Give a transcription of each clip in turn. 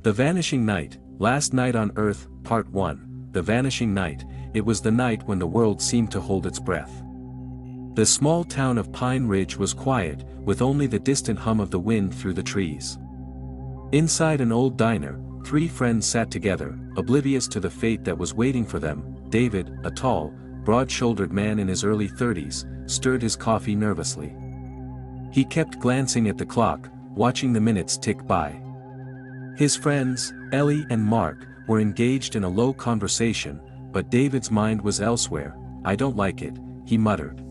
The Vanishing Night, Last Night on Earth, Part 1, The Vanishing Night. It was the night when the world seemed to hold its breath. The small town of Pine Ridge was quiet, with only the distant hum of the wind through the trees. Inside an old diner, three friends sat together, oblivious to the fate that was waiting for them. David, a tall, broad-shouldered man in his early 30s, stirred his coffee nervously. He kept glancing at the clock, watching the minutes tick by. His friends, Ellie and Mark, were engaged in a low conversation, but David's mind was elsewhere. "I don't like it," he muttered.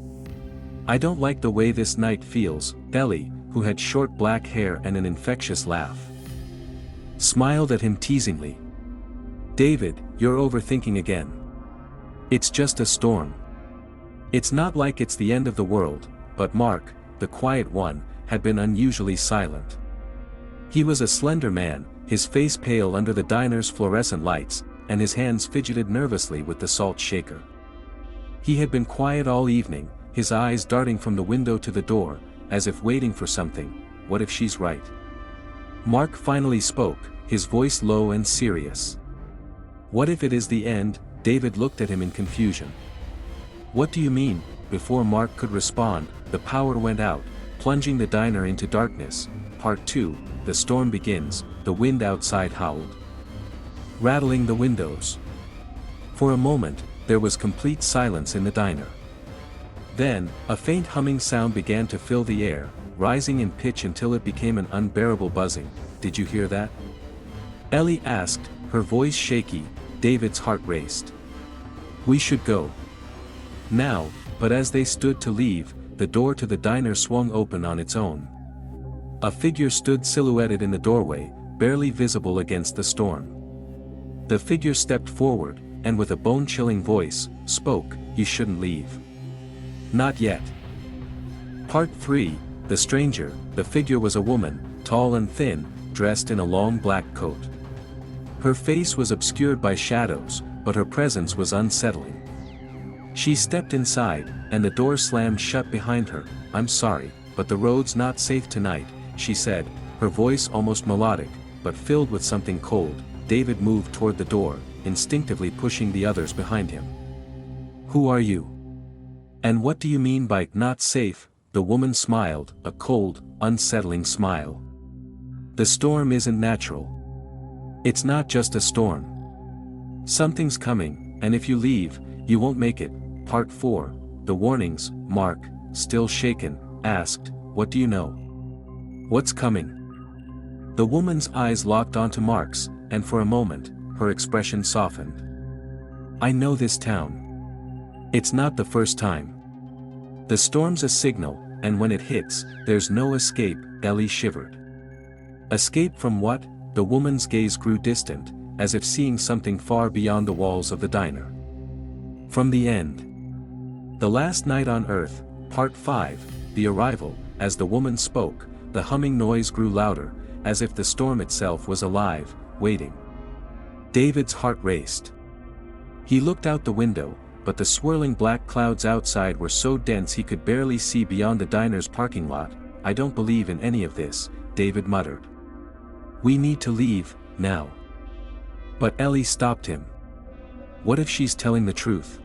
"I don't like the way this night feels." Ellie, who had short black hair and an infectious laugh, smiled at him teasingly. "David, you're overthinking again. It's just a storm. It's not like it's the end of the world." But Mark, the quiet one, had been unusually silent. He was a slender man, his face pale under the diner's fluorescent lights, and his hands fidgeted nervously with the salt shaker. He had been quiet all evening, his eyes darting from the window to the door, as if waiting for something. "What if she's right?" Mark finally spoke, his voice low and serious. "What if it is the end?" David looked at him in confusion. "What do you mean?" Before Mark could respond, the power went out, plunging the diner into darkness. Part 2, The storm begins. The wind outside howled, rattling the windows. For a moment, there was complete silence in the diner. Then, a faint humming sound began to fill the air, rising in pitch until it became an unbearable buzzing. "Did you hear that?" Ellie asked, her voice shaky. David's heart raced. "We should go now." But as they stood to leave, the door to the diner swung open on its own. A figure stood silhouetted in the doorway, barely visible against the storm. The figure stepped forward, and with a bone-chilling voice, spoke, "You shouldn't leave. Not yet." Part 3, The Stranger. The figure was a woman, tall and thin, dressed in a long black coat. Her face was obscured by shadows, but her presence was unsettling. She stepped inside, and the door slammed shut behind her. "I'm sorry, but the road's not safe tonight," she said, her voice almost melodic, but filled with something cold. David moved toward the door, instinctively pushing the others behind him. "Who are you? And what do you mean by not safe?" The woman smiled, a cold, unsettling smile. "The storm isn't natural. It's not just a storm. Something's coming, and if you leave, you won't make it." Part 4, The Warnings. Mark, still shaken, asked, "What do you know? What's coming?" The woman's eyes locked onto Mark's, and for a moment, her expression softened. "I know this town. It's not the first time. The storm's a signal, and when it hits, there's no escape." Ellie shivered. "Escape from what?" The woman's gaze grew distant, as if seeing something far beyond the walls of the diner. "From the end. The Last Night on Earth." Part 5, The Arrival. As the woman spoke, the humming noise grew louder, as if the storm itself was alive, waiting. David's heart raced. He looked out the window, but the swirling black clouds outside were so dense he could barely see beyond the diner's parking lot. "I don't believe in any of this," David muttered. "We need to leave, now." But Ellie stopped him. "What if she's telling the truth?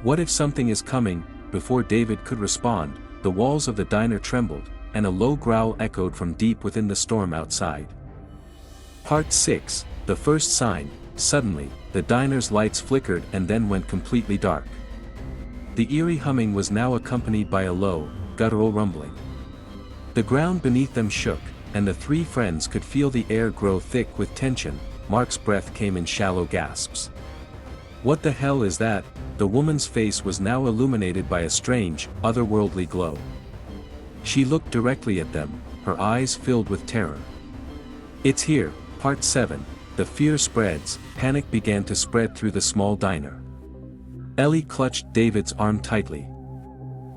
What if something is coming?" Before David could respond, the walls of the diner trembled, and a low growl echoed from deep within the storm outside. Part 6, The First Sign. Suddenly, the diner's lights flickered and then went completely dark. The eerie humming was now accompanied by a low, guttural rumbling. The ground beneath them shook, and the three friends could feel the air grow thick with tension. Mark's breath came in shallow gasps. "What the hell is that?" The woman's face was now illuminated by a strange, otherworldly glow. She looked directly at them, her eyes filled with terror. "It's here." Part 7, The Fear Spreads. Panic began to spread through the small diner. Ellie clutched David's arm tightly.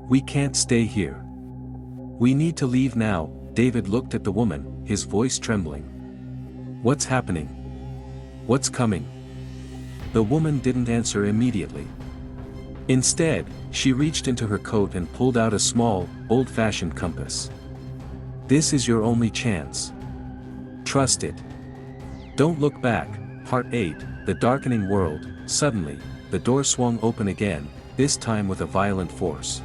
"We can't stay here. We need to leave now." David looked at the woman, his voice trembling. "What's happening? What's coming?" The woman didn't answer immediately. Instead, she reached into her coat and pulled out a small, old-fashioned compass. "This is your only chance. Trust it." Don't Look Back, Part 8, The Darkening World. Suddenly, the door swung open again, this time with a violent force.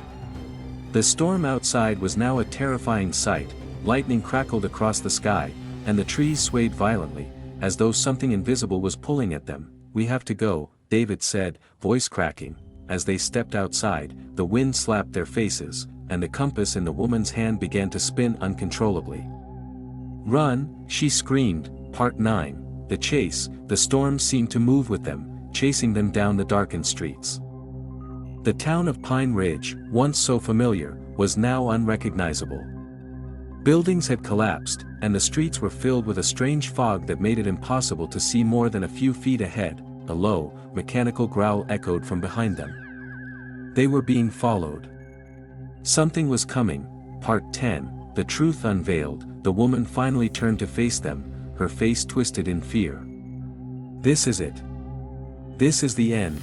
The storm outside was now a terrifying sight, lightning crackled across the sky, and the trees swayed violently, as though something invisible was pulling at them. "We have to go," David said, voice cracking. As they stepped outside, the wind slapped their faces, and the compass in the woman's hand began to spin uncontrollably. "Run," she screamed. Part 9, The Chase. The storm seemed to move with them, chasing them down the darkened streets. The town of Pine Ridge, once so familiar, was now unrecognizable. Buildings had collapsed, and the streets were filled with a strange fog that made it impossible to see more than a few feet ahead. A low, mechanical growl echoed from behind them. They were being followed. Something was coming. Part 10, The Truth Unveiled. The woman finally turned to face them, her face twisted in fear. "This is it. This is the end.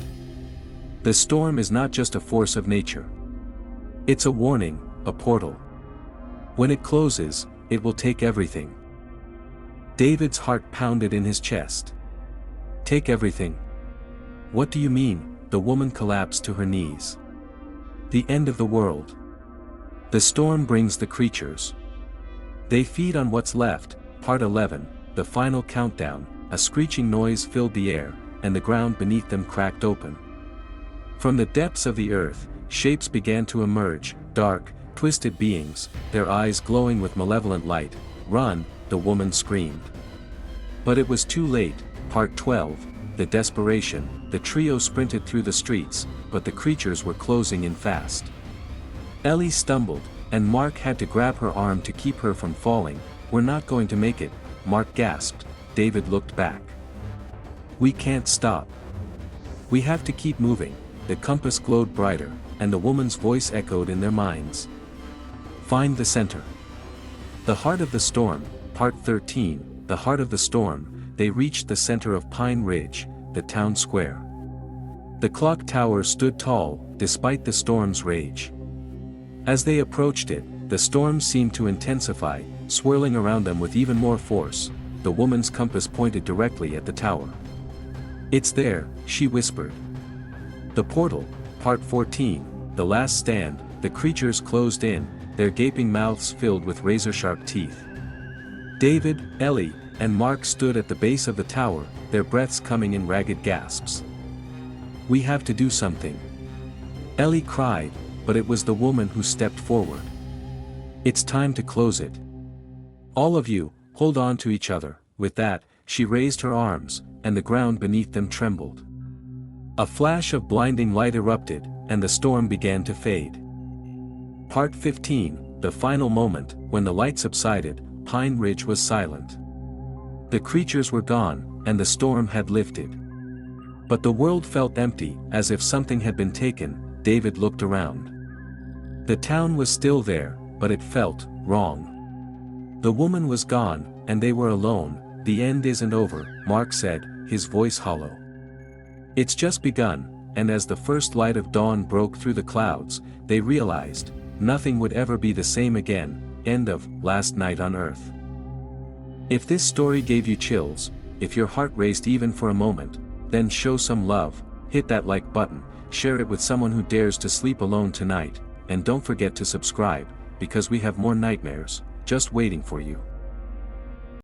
The storm is not just a force of nature. It's a warning, a portal. When it closes, it will take everything." David's heart pounded in his chest. "Take everything? What do you mean?" The woman collapsed to her knees. "The end of the world. The storm brings the creatures. They feed on what's left." Part 11, The Final Countdown. A screeching noise filled the air, and the ground beneath them cracked open. From the depths of the earth, shapes began to emerge, dark, twisted beings, their eyes glowing with malevolent light. "Run," the woman screamed. But it was too late. Part 12, The Desperation. The trio sprinted through the streets, but the creatures were closing in fast. Ellie stumbled, and Mark had to grab her arm to keep her from falling. "We're not going to make it," Mark gasped. David looked back. "We can't stop. We have to keep moving." The compass glowed brighter, and the woman's voice echoed in their minds. "Find the center. The heart of the storm." Part 13, The Heart of the Storm. They reached the center of Pine Ridge, the town square. The clock tower stood tall, despite the storm's rage. As they approached it, the storm seemed to intensify, swirling around them with even more force. The woman's compass pointed directly at the tower. "It's there," she whispered. The portal. Part 14, The Last Stand. The creatures closed in, their gaping mouths filled with razor-sharp teeth. David, Ellie, and Mark stood at the base of the tower, their breaths coming in ragged gasps. "We have to do something," Ellie cried, but it was the woman who stepped forward. "It's time to close it. All of you, hold on to each other." With that, she raised her arms, and the ground beneath them trembled. A flash of blinding light erupted, and the storm began to fade. Part 15, The Final Moment. When the light subsided, Pine Ridge was silent. The creatures were gone, and the storm had lifted. But the world felt empty, as if something had been taken. David looked around. The town was still there, but it felt wrong. The woman was gone, and they were alone. "The end isn't over," Mark said, his voice hollow. "It's just begun." And as the first light of dawn broke through the clouds, they realized nothing would ever be the same again. End of Last Night on Earth. If this story gave you chills, if your heart raced even for a moment, then show some love, hit that like button, share it with someone who dares to sleep alone tonight, and don't forget to subscribe, because we have more nightmares just waiting for you.